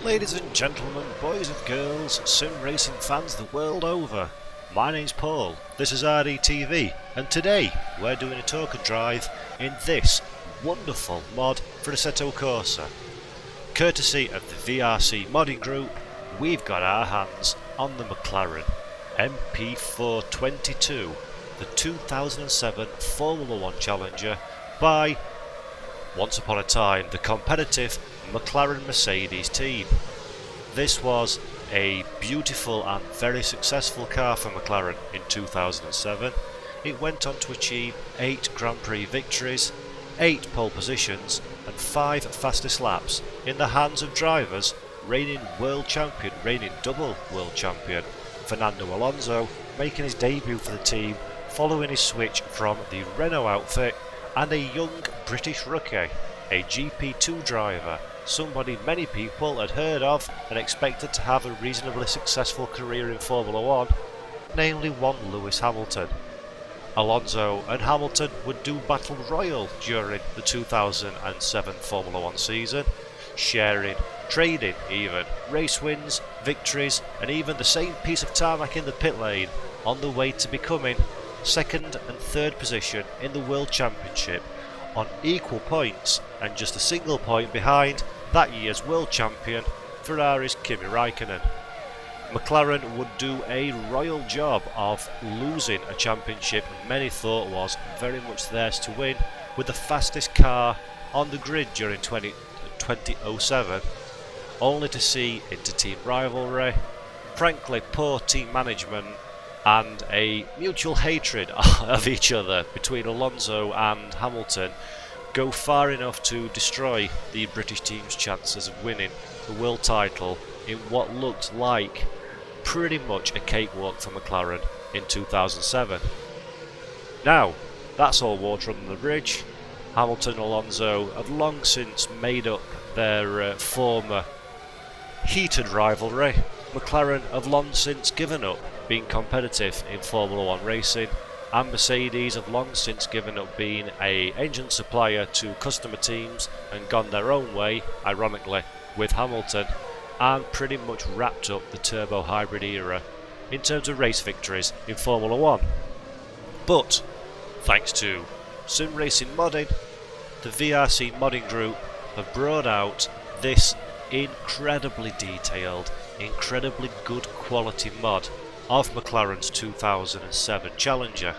Ladies and gentlemen, boys and girls, sim racing fans the world over, my name's Paul, this is RDTV, and today we're doing a token drive in this wonderful mod for Assetto Corsa. Courtesy of the VRC modding group, we've got our hands on the McLaren MP4-22, the 2007 Formula 1 Challenger by, once upon a time, the competitive McLaren Mercedes team. This was a beautiful and very successful car for McLaren in 2007. It went on to achieve 8 Grand Prix victories, 8 pole positions and 5 fastest laps in the hands of drivers reigning double world champion Fernando Alonso, making his debut for the team following his switch from the Renault outfit, and a young British rookie, a GP2 driver, somebody many people had heard of and expected to have a reasonably successful career in Formula 1, namely one Lewis Hamilton. Alonso and Hamilton would do battle royal during the 2007 Formula 1 season, sharing, trading even, race wins, victories and even the same piece of tarmac in the pit lane on the way to becoming second and third position in the World Championship on equal points and just a single point behind that year's world champion Ferrari's Kimi Raikkonen. McLaren would do a royal job of losing a championship many thought was very much theirs to win, with the fastest car on the grid during 2007, only to see inter-team rivalry, frankly poor team management and a mutual hatred of each other between Alonso and Hamilton go far enough to destroy the British team's chances of winning the world title in what looked like pretty much a cakewalk for McLaren in 2007. Now, that's all water under the bridge. Hamilton and Alonso have long since made up their former heated rivalry. McLaren have long since given up being competitive in Formula 1 racing, and Mercedes have long since given up being an engine supplier to customer teams and gone their own way, ironically, with Hamilton, and pretty much wrapped up the turbo hybrid era in terms of race victories in Formula 1. But, thanks to sim racing modding, the VRC modding group have brought out this incredibly detailed, incredibly good quality mod of McLaren's 2007 Challenger.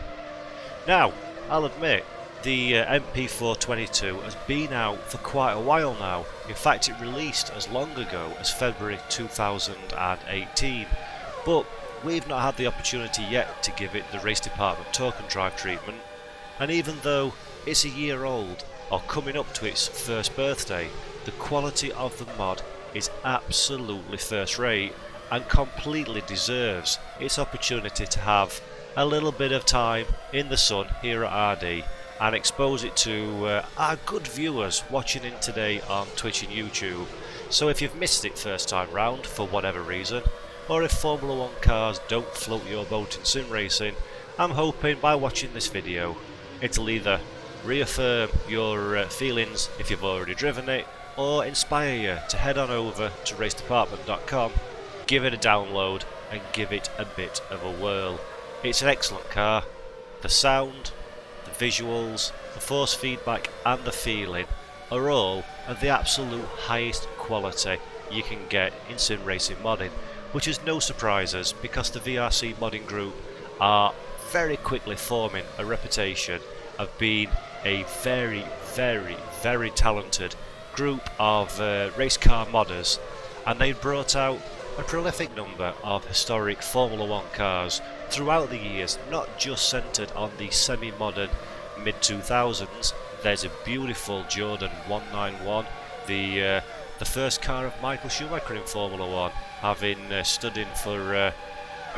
Now, I'll admit, the MP4-22 has been out for quite a while now. In fact, it released as long ago as February 2018, but we've not had the opportunity yet to give it the RaceDepartment token drive treatment, and even though it's a year old, or coming up to its first birthday, the quality of the mod is absolutely first rate and completely deserves its opportunity to have a little bit of time in the sun here at RD and expose it to our good viewers watching in today on Twitch and YouTube. So if you've missed it first time round for whatever reason, or if Formula 1 cars don't float your boat in sim racing, I'm hoping by watching this video it'll either reaffirm your feelings if you've already driven it, or inspire you to head on over to RaceDepartment.com, give it a download and give it a bit of a whirl. It's an excellent car. The sound, the visuals, the force feedback and the feeling are all of the absolute highest quality you can get in sim racing modding, which is no surprises because the VRC modding group are very quickly forming a reputation of being a very, very, very talented group of race car modders, and they've brought out a prolific number of historic Formula 1 cars throughout the years, not just centred on the semi-modern mid-2000s. There's a beautiful Jordan 191, the first car of Michael Schumacher in Formula 1, having stood in for a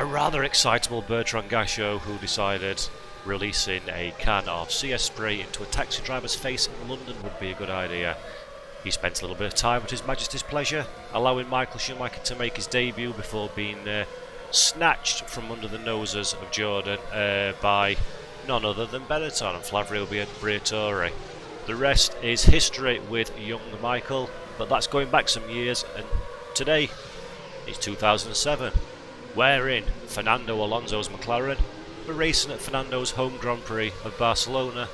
rather excitable Bertrand Gachot, who decided releasing a can of CS spray into a taxi driver's face in London would be a good idea. He spent a little bit of time at His Majesty's pleasure, allowing Michael Schumacher to make his debut before being snatched from under the noses of Jordan by none other than Benetton and Flavio Briatore. The rest is history with young Michael, but that's going back some years, and Today is 2007. We're in Fernando Alonso's McLaren. We're racing at Fernando's home Grand Prix of Barcelona,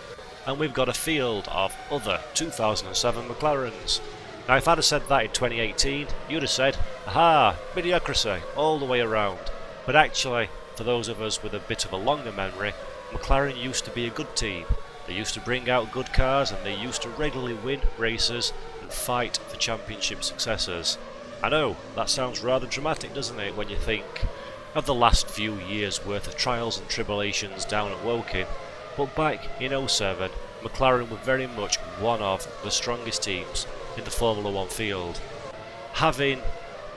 and we've got a field of other 2007 McLarens. Now, if I'd have said that in 2018, you'd have said, aha, mediocrity all the way around. But actually, for those of us with a bit of a longer memory, McLaren used to be a good team. They used to bring out good cars, and they used to regularly win races and fight for championship successes. I know, that sounds rather dramatic, doesn't it, when you think of the last few years' worth of trials and tribulations down at Woking. But back in 07, McLaren were very much one of the strongest teams in the Formula 1 field. Having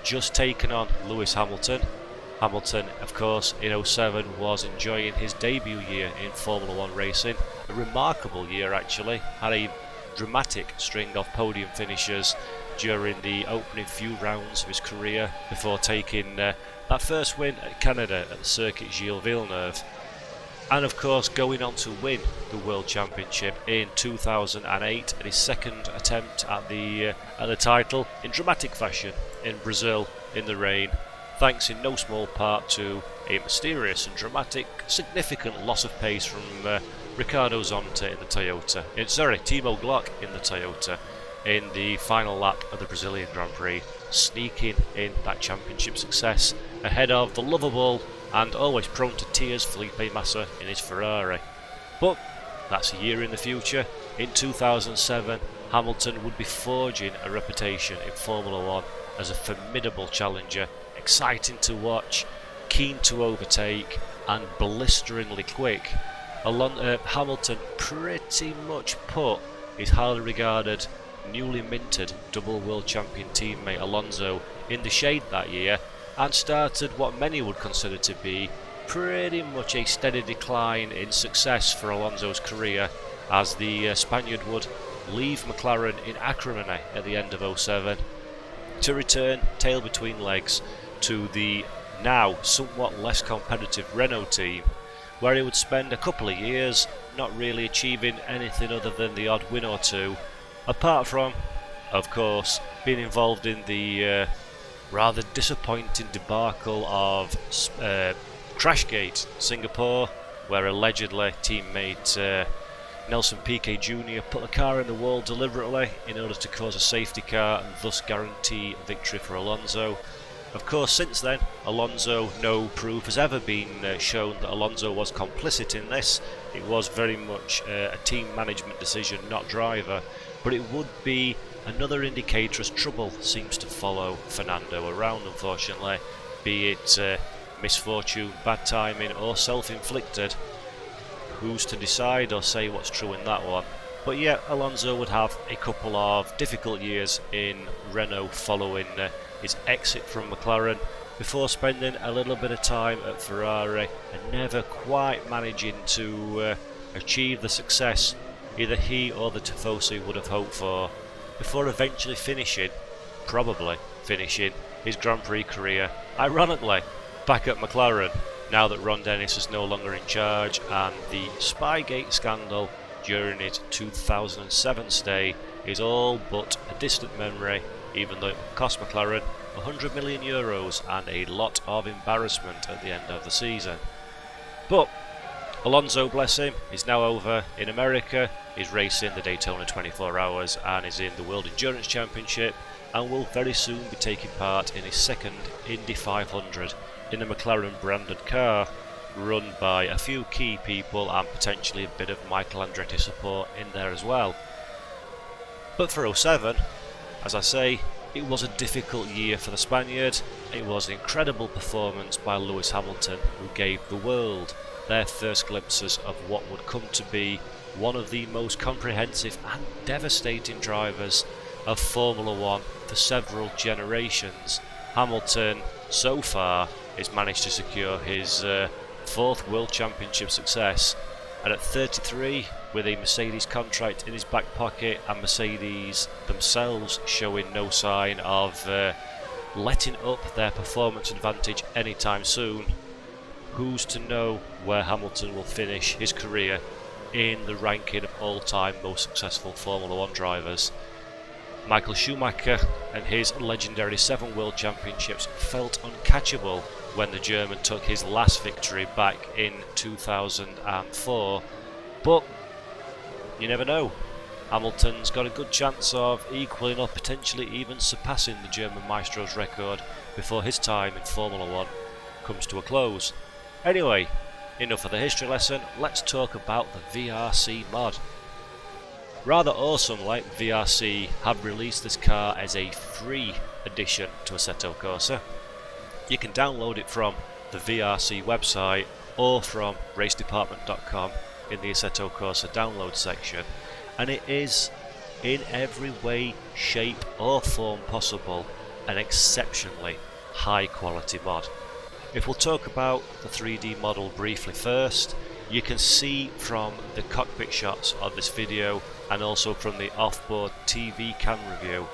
just taken on Lewis Hamilton, of course, in 07 was enjoying his debut year in Formula 1 racing. A remarkable year, actually. Had a dramatic string of podium finishes during the opening few rounds of his career before taking that first win at Canada at the Circuit Gilles Villeneuve. And of course going on to win the World Championship in 2008 at his second attempt at the title in dramatic fashion in Brazil in the rain, thanks in no small part to a mysterious and dramatic significant loss of pace from Ricardo Zonta in the Toyota, Timo Glock in the Toyota in the final lap of the Brazilian Grand Prix, sneaking in that championship success ahead of the lovable and always prone to tears Felipe Massa in his Ferrari. But that's a year in the future. In 2007, Hamilton would be forging a reputation in Formula 1 as a formidable challenger, exciting to watch, keen to overtake, and blisteringly quick. Hamilton pretty much put his highly regarded, newly minted double world champion teammate Alonso in the shade that year, and started what many would consider to be pretty much a steady decline in success for Alonso's career, as the Spaniard would leave McLaren in acrimony at the end of 07 to return tail between legs to the now somewhat less competitive Renault team, where he would spend a couple of years not really achieving anything other than the odd win or two, apart from, of course, being involved in the rather disappointing debacle of Crashgate Singapore, where allegedly teammate Nelson Piquet Jr. put the car in the wall deliberately in order to cause a safety car and thus guarantee victory for Alonso. Of course, since then, no proof has ever been shown that Alonso was complicit in this. It was very much a team management decision, not driver, but it would be another indicator as trouble seems to follow Fernando around, unfortunately, be it misfortune, bad timing, or self-inflicted. Who's to decide or say what's true in that one? But yeah, Alonso would have a couple of difficult years in Renault following his exit from McLaren, before spending a little bit of time at Ferrari and never quite managing to achieve the success either he or the Tifosi would have hoped for, before eventually probably finishing his Grand Prix career, ironically, back at McLaren, now that Ron Dennis is no longer in charge and the Spygate scandal during his 2007 stay is all but a distant memory, even though it cost McLaren €100 million and a lot of embarrassment at the end of the season. But Alonso, bless him, is now over in America, is racing the Daytona 24 Hours and is in the World Endurance Championship, and will very soon be taking part in his second Indy 500 in a McLaren branded car, run by a few key people and potentially a bit of Michael Andretti support in there as well. But for 07, as I say, it was a difficult year for the Spaniard. It was an incredible performance by Lewis Hamilton, who gave the world their first glimpses of what would come to be one of the most comprehensive and devastating drivers of Formula 1 for several generations. Hamilton, so far, has managed to secure his fourth World Championship success, and at 33, with a Mercedes contract in his back pocket and Mercedes themselves showing no sign of letting up their performance advantage anytime soon, who's to know where Hamilton will finish his career in the ranking of all-time most successful Formula 1 drivers. Michael Schumacher and his legendary 7 World Championships felt uncatchable when the German took his last victory back in 2004, but you never know. Hamilton's got a good chance of equaling or potentially even surpassing the German maestro's record before his time in Formula 1 comes to a close. Anyway, enough of the history lesson, let's talk about the VRC mod. Rather awesome, like VRC have released this car as a free addition to Assetto Corsa. You can download it from the VRC website or from RaceDepartment.com in the Assetto Corsa download section, and it is in every way, shape or form possible an exceptionally high quality mod. If we'll talk about the 3D model briefly first, you can see from the cockpit shots of this video and also from the off-board TV camera view,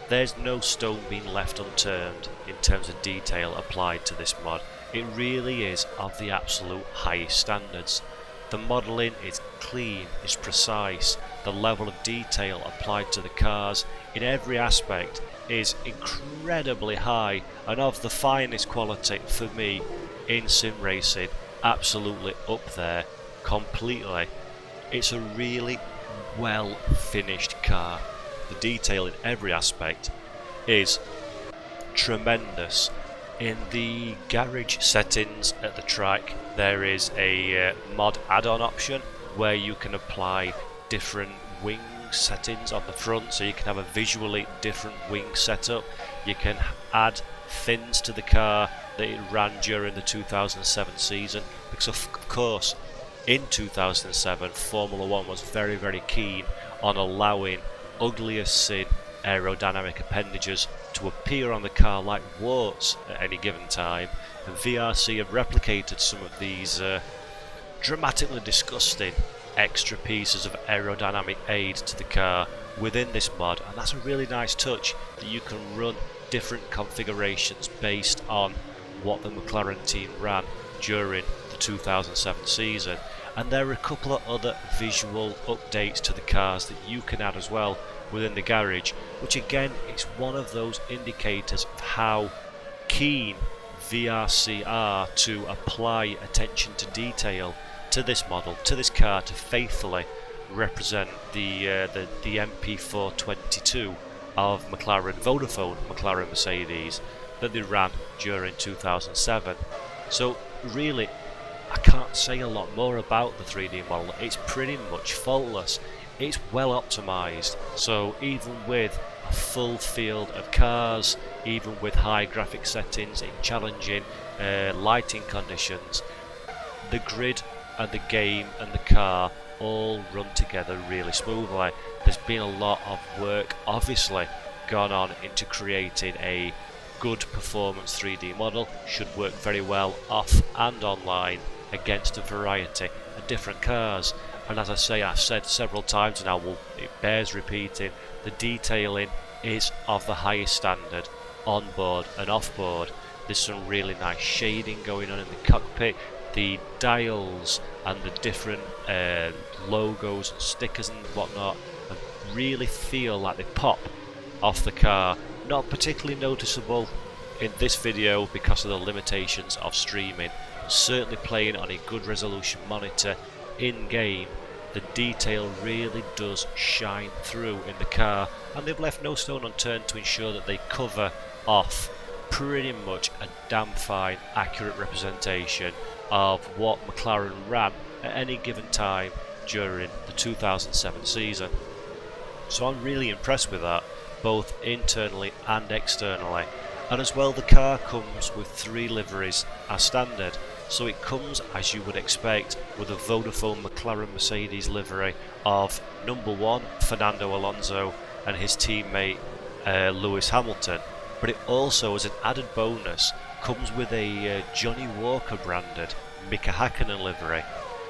there's no stone being left unturned in terms of detail applied to this mod. It really is of the absolute highest standards. The modelling is clean, it's precise, the level of detail applied to the cars in every aspect is incredibly high and of the finest quality for me in sim racing, absolutely up there, completely. It's a really well finished car. The detail in every aspect is tremendous. In the garage settings at the track, there is a mod add-on option where you can apply different wing settings on the front, so you can have a visually different wing setup. You can add fins to the car that it ran during the 2007 season, because of course in 2007 Formula 1 was very keen on allowing ugly as sin aerodynamic appendages to appear on the car like warts at any given time, and VRC have replicated some of these dramatically disgusting extra pieces of aerodynamic aid to the car within this mod, and that's a really nice touch that you can run different configurations based on what the McLaren team ran during the 2007 season. And there are a couple of other visual updates to the cars that you can add as well within the garage, which again is one of those indicators of how keen VRC are to apply attention to detail to this model, to this car, to faithfully represent the MP4-22 of Vodafone McLaren Mercedes that they ran during 2007. So really, I can't say a lot more about the 3D model. It's pretty much faultless. It's well optimized, so even with a full field of cars, even with high graphic settings in challenging lighting conditions, the grid and the game and the car all run together really smoothly. There's been a lot of work obviously gone on into creating a good performance 3D model. Should work very well off and online against a variety of different cars. And as I say, I've said several times now, it bears repeating, the detailing is of the highest standard on board and off board. There's some really nice shading going on in the cockpit. The dials and the different logos and stickers and whatnot really feel like they pop off the car. Not particularly noticeable in this video because of the limitations of streaming. Certainly playing on a good resolution monitor in game, the detail really does shine through in the car, and they've left no stone unturned to ensure that they cover off pretty much a damn fine accurate representation of what McLaren ran at any given time during the 2007 season. So I'm really impressed with that, both internally and externally. And as well, the car comes with 3 liveries as standard, so it comes as you would expect with a Vodafone McLaren Mercedes livery of number 1 Fernando Alonso and his teammate Lewis Hamilton, but it also, as an added bonus, comes with a Johnny Walker branded Mika Hakkinen livery.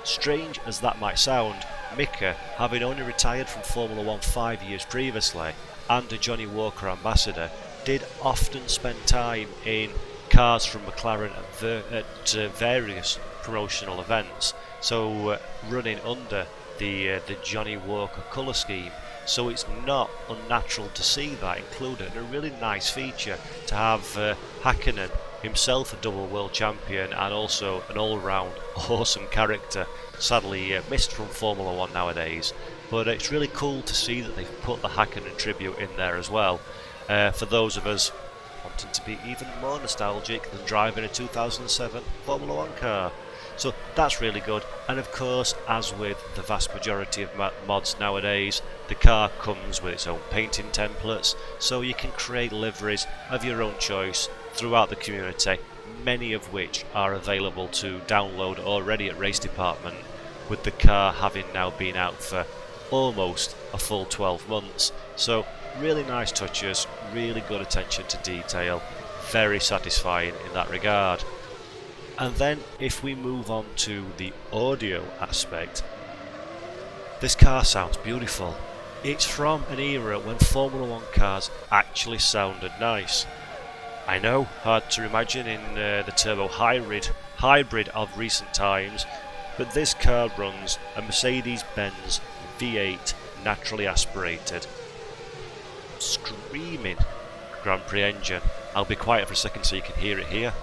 Strange as that might sound, Mika, having only retired from Formula 1 5 years previously and a Johnny Walker ambassador, did often spend time in cars from McLaren at various promotional events, so running under the Johnny Walker colour scheme so it's not unnatural to see that included, and a really nice feature to have Hakkinen, himself a double world champion and also an all-round awesome character, sadly missed from Formula 1 nowadays, but it's really cool to see that they've put the Hakkinen tribute in there as well, for those of us wanting to be even more nostalgic than driving a 2007 Formula 1 car. So that's really good, and of course, as with the vast majority of mods nowadays, the car comes with its own painting templates, so you can create liveries of your own choice throughout the community, many of which are available to download already at RaceDepartment, with the car having now been out for almost a full 12 months. So really nice touches, really good attention to detail, very satisfying in that regard. And then if we move on to the audio aspect, this car sounds beautiful. It's from an era when Formula 1 cars actually sounded nice. I know, hard to imagine in the turbo hybrid of recent times, but this car runs a Mercedes-Benz V8 naturally aspirated, screaming Grand Prix engine. I'll be quiet for a second so you can hear it here.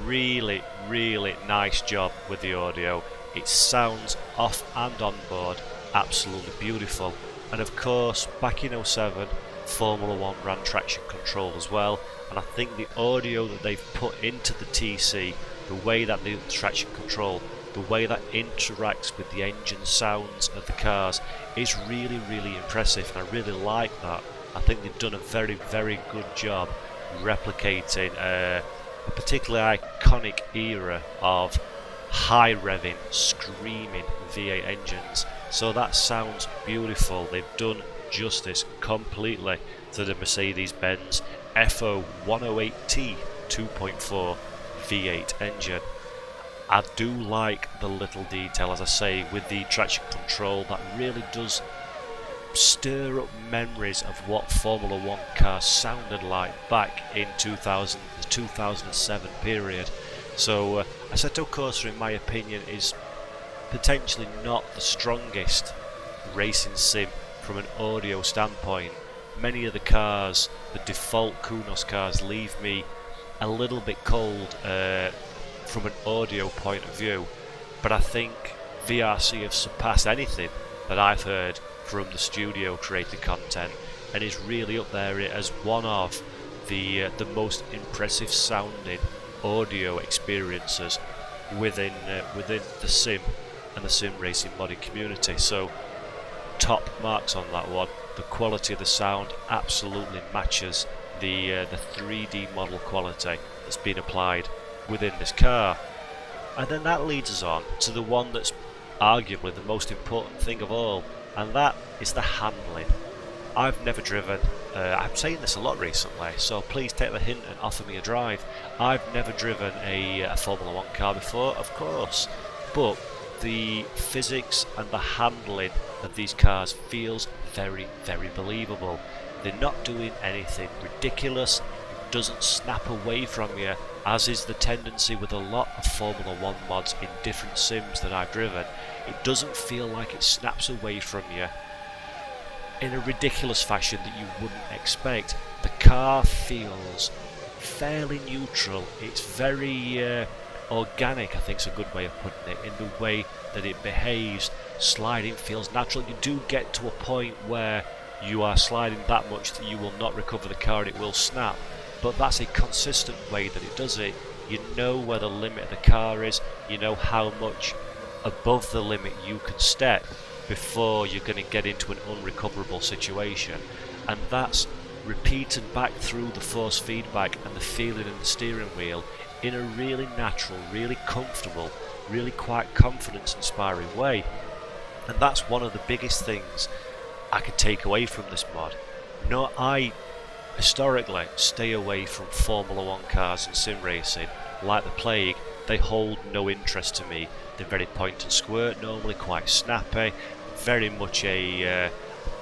Really, really nice job with the audio. It sounds off and on board absolutely beautiful. And of course, back in 07, Formula 1 ran traction control as well, and I think the audio that they've put into the TC, the way that the traction control, the way that interacts with the engine sounds of the cars is really, really impressive, and I really like that. I think they've done a very, very good job replicating a particularly iconic era of high revving, screaming V8 engines. So that sounds beautiful. They've done justice completely to the Mercedes-Benz FO108T 2.4 V8 engine. I do like the little detail, as I say, with the traction control that really does stir up memories of what Formula 1 cars sounded like back in the 2007 period. So Assetto Corsa, in my opinion, is potentially not the strongest racing sim from an audio standpoint. Many of the cars, the default Kunos cars, leave me a little bit cold from an audio point of view, but I think VRC have surpassed anything that I've heard from the studio created content, and is really up there as one of the most impressive sounding audio experiences within the sim and the sim racing modding community. So top marks on that one. The quality of the sound absolutely matches the 3D model quality that's been applied within this car. And then that leads us on to the one that's arguably the most important thing of all, and that is the handling. I've never driven, I'm saying this a lot recently, so please take the hint and offer me a drive. I've never driven a Formula 1 car before, of course, but the physics and the handling of these cars feels very, very believable. They're not doing anything ridiculous, it doesn't snap away from you, as is the tendency with a lot of Formula 1 mods in different sims that I've driven. It doesn't feel like it snaps away from you in a ridiculous fashion that you wouldn't expect. The car feels fairly neutral. It's very organic, I think is a good way of putting it, in the way that it behaves. Sliding feels natural. You do get to a point where you are sliding that much that you will not recover the car and it will snap, but that's a consistent way that it does it. You know where the limit of the car is, you know how much above the limit you can step before you're going to get into an unrecoverable situation, and that's repeated back through the force feedback and the feeling in the steering wheel in a really natural, really comfortable, really quite confidence inspiring way. And that's one of the biggest things I could take away from this mod. No, I historically stay away from Formula 1 cars and sim racing like the plague. They hold no interest to me. They're very point and squirt, normally quite snappy, very much a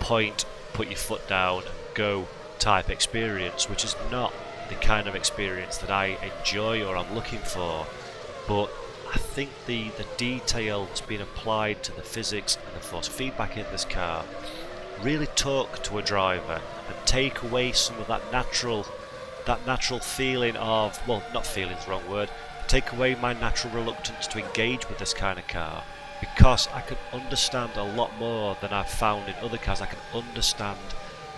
point, put your foot down, go type experience, which is not the kind of experience that I enjoy or I'm looking for. But I think the detail that's been applied to the physics and the force feedback in this car really talk to a driver and take away some of that natural feeling of, well, not feeling is the wrong word, take away my natural reluctance to engage with this kind of car, because I can understand a lot more than I've found in other cars. I can understand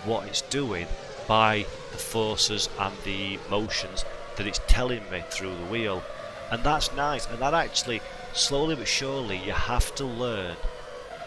what it's doing by the forces and the motions that it's telling me through the wheel, and that's nice. And that actually, slowly but surely, you have to learn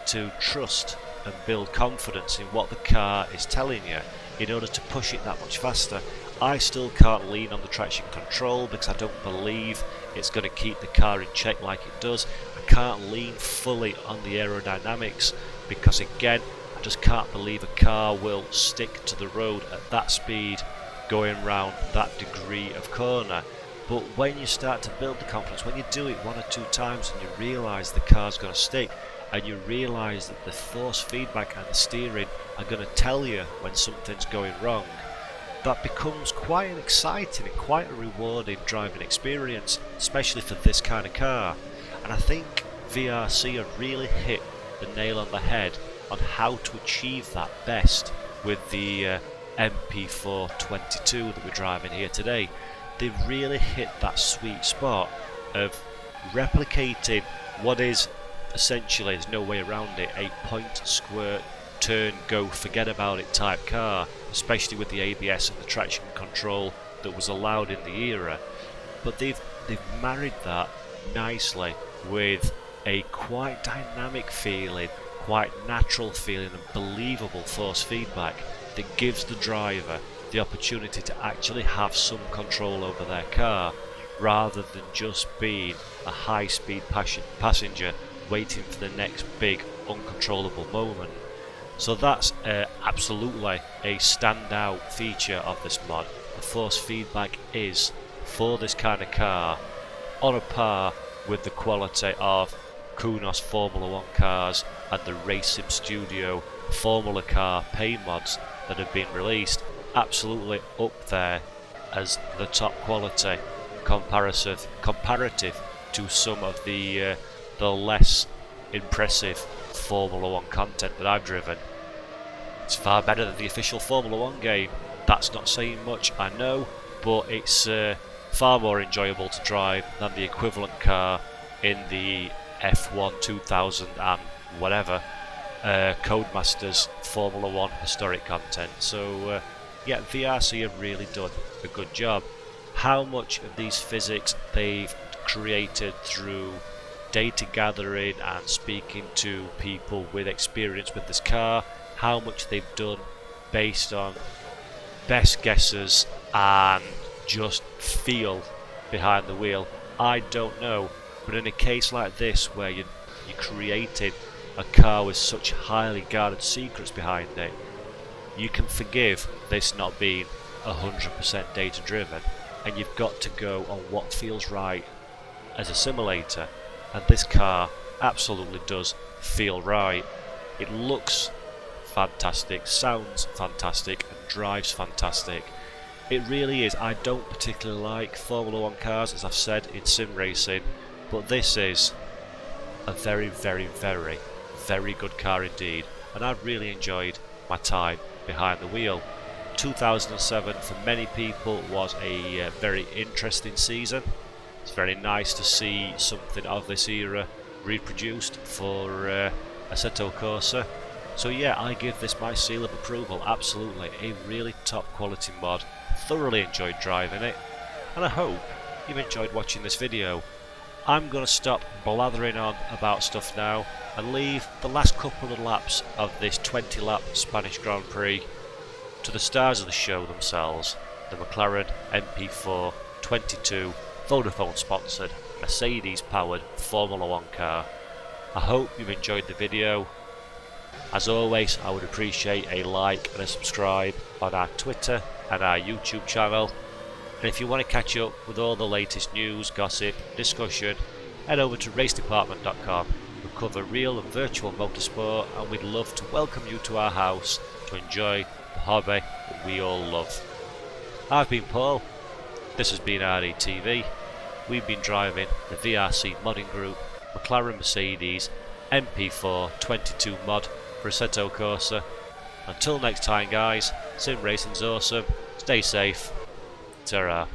to trust and build confidence in what the car is telling you in order to push it that much faster. I still can't lean on the traction control because I don't believe it's going to keep the car in check like it does. I can't lean fully on the aerodynamics because, again, I just can't believe a car will stick to the road at that speed going round that degree of corner. But when you start to build the confidence, when you do it 1 or 2 times and you realise the car's going to stick, and you realise that the force feedback and the steering are going to tell you when something's going wrong, that becomes quite an exciting and quite a rewarding driving experience, especially for this kind of car. And I think VRC have really hit the nail on the head on how to achieve that best with the MP4-22 that we're driving here today. They've really hit that sweet spot of replicating what is essentially, there's no way around it, a point, squirt, turn, go, forget about it type car, especially with the ABS and the traction control that was allowed in the era. But they've married that nicely with a quite dynamic feeling, quite natural feeling, and believable force feedback that gives the driver the opportunity to actually have some control over their car, rather than just being a high-speed passenger waiting for the next big uncontrollable moment. So that's absolutely a standout feature of this mod. The force feedback is, for this kind of car, on a par with the quality of Kunos Formula 1 cars and the Racing Studio Formula car paint mods that have been released. Absolutely up there as the top quality comparative to some of the less impressive Formula 1 content that I've driven. It's far better than the official Formula 1 game. That's not saying much, I know, but it's far more enjoyable to drive than the equivalent car in the F1 2000 and whatever Codemasters Formula 1 historic content. So yeah, VRC have really done a good job. How much of these physics they've created through data gathering and speaking to people with experience with this car, how much they've done based on best guesses and just feel behind the wheel, I don't know. But in a case like this, where you're creating a car with such highly guarded secrets behind it, you can forgive this not being 100% data driven, and you've got to go on what feels right as a simulator. And this car absolutely does feel right. It looks fantastic, sounds fantastic, and drives fantastic. It really is. I don't particularly like Formula 1 cars, as I've said, in sim racing, but this is a very, very, very, very good car indeed, and I've really enjoyed my time behind the wheel. 2007 for many people was a very interesting season. It's very nice to see something of this era reproduced for Assetto Corsa. So yeah, I give this my seal of approval. Absolutely a really top quality mod. Thoroughly enjoyed driving it, and I hope you've enjoyed watching this video. I'm going to stop blathering on about stuff now and leave the last couple of laps of this 20-lap Spanish Grand Prix to the stars of the show themselves, the McLaren MP4-22 Vodafone sponsored Mercedes powered Formula 1 car. I hope you've enjoyed the video. As always, I would appreciate a like and a subscribe on our Twitter and our YouTube channel. And if you want to catch up with all the latest news, gossip, discussion, head over to RaceDepartment.com. We cover real and virtual motorsport, and we'd love to welcome you to our house to enjoy the hobby that we all love. I've been Paul. This has been RETV. we've been driving the VRC modding group McLaren Mercedes MP4-22 mod for Assetto Corsa. Until next time guys, sim racing's awesome, stay safe, ta-ra.